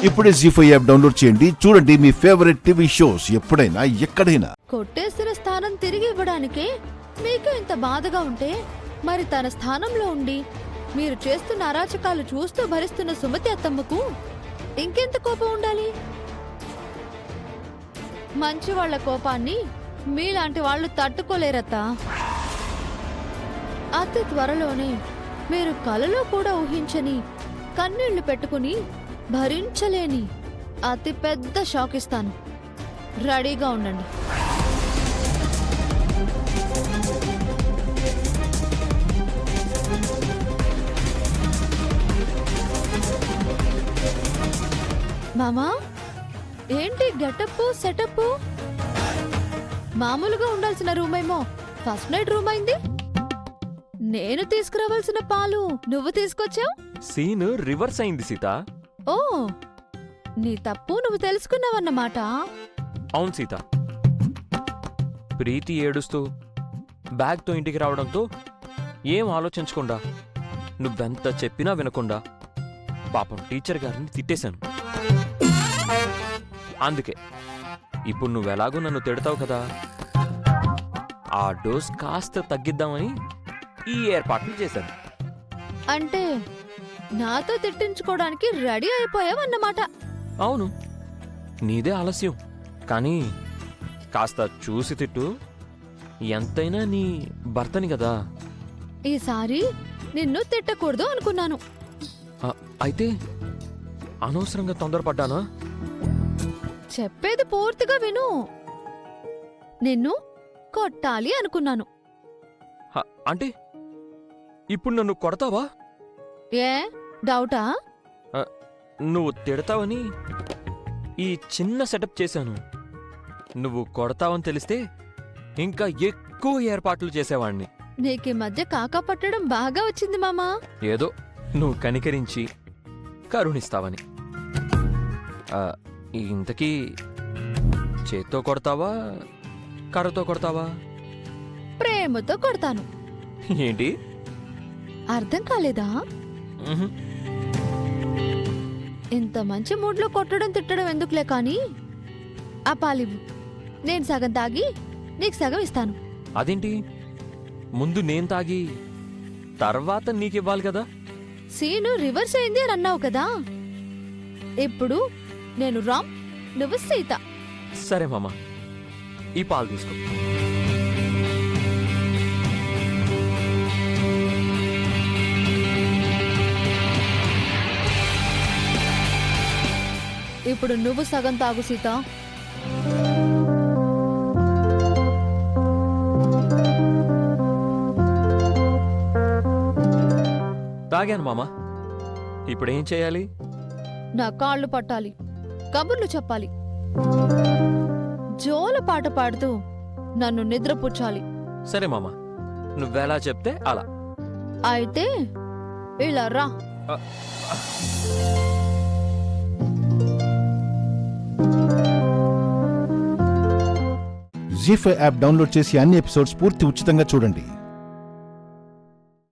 ఇప్పుడే జీ5 app download చేయండి. చూడండి మీ ఫేవరెట్ టీవీ షోస్ ఎప్పుడైనా ఎక్కడైనా. కొట్టేసిన స్థానం తిరిగి ఇవ్వడానికే మీకు ఇంత బాధగా ఉంటే మరి తన స్థానంలో ఉండి మీరు చేస్తున్న అరాచకాలు చూస్తూ భరిస్తున్న సుమతి అత్తమ్మకు ఇంకెంత కోపం ఉండాలి? మంచి వాళ్ల కోపాన్ని మీలాంటి వాళ్ళు తట్టుకోలేరత్తా. అతి త్వరలోనే మీరు కలలో కూడా ఊహించని కన్నీళ్లు పెట్టుకుని భరించలేని అతి పెద్ద షాక్ ఇస్తాను. రెడీగా ఉండండి. మామా, ఏంటి గెటప్ సెటప్? మామూలుగా ఉండాల్సిన రూమ్ ఏమో ఫస్ట్ నైట్ రూమ్ అయింది. నేను తీసుకురావాల్సిన పాలు నువ్వు తీసుకొచ్చావు. సీన్ రివర్స్ అయింది సీత. ఓ, నీ తప్పు నువ్వు తెలుసుకున్నావన్నమాట. అవును సీత. ప్రీతి ఏడుస్తూ బ్యాగ్తో ఇంటికి రావడంతో ఏం ఆలోచించకుండా నువ్వెంత చెప్పినా వినకుండా పాపం టీచర్ గారిని తిట్టేశాను. అందుకే ఇప్పుడు నువ్వెలాగూ నన్ను తిడతావు కదా, ఆ డోస్ కాస్త తగ్గిద్దామని ఈ ఏర్పాట్లు చేశాను. అంటే నాతో తిట్టించుకోవడానికి రెడీ అయిపోయావన్నమాట. అవును, నీదే ఆలస్యం. కానీ కాస్త చూసి తిట్టు. ఎంతైనా నీ భర్తని కదా. ఈసారి నిన్ను తిట్టకూడదు అనుకున్నాను. అయితే అనవసరంగా తొందరపడ్డానా? చెప్పేది పూర్తిగా విను. నిన్ను కొట్టాలి అనుకున్నాను. అంటే ఇప్పుడు నన్ను కొడతావా? ఏ డౌటా? నువ్వు తిడతావని ఈ చిన్న సెటప్ చేశాను. నువ్వు కొడతావని తెలిస్తే ఇంకా ఎక్కువ ఏర్పాట్లు చేసేవాణ్ణి. నీకీ మధ్య కాకా పట్టడం బాగా వచ్చింది మామా. ఏదో నువ్వు కనికరించి కరుణిస్తావని. ఇంతకీ చేత్తో కొడతావా కర్రతో కొడతావా? ప్రేమతో కొడతాను. ఏంటి అర్థం కాలేదా? ఇంత మంచి మూడ్లో కొట్టడం తిట్టడం ఎందుకులే కాని ఆ పాలివ్వు. నేను సగం తాగి నీకు సగం ఇస్తాను. అదేంటి? ముందు నేను తాగి తర్వాత నీకివ్వాలి కదా. సీను రివర్స్ అయింది అని అన్నావు కదా. ఇప్పుడు నేను రామ్, నువ్వు సీత. సరే మామ, ఈ పాలు తీసుకో. ఇప్పుడు నువ్వు సగం తాగు సీత. తాగాను మామ. ఇప్పుడేం చేయాలి? నా కాళ్ళు పట్టాలి, కబుర్లు చెప్పాలి, జోల పాట పాడుతూ నన్ను నిద్రపుచ్చాలి. సరే మామ, నువ్వెలా చెప్తే అలా. అయితే ఇలా రా. జీ5 యాప్ డౌన్లోడ్ చేసి అన్ని ఎపిసోడ్స్ పూర్తి ఉచితంగా చూడండి.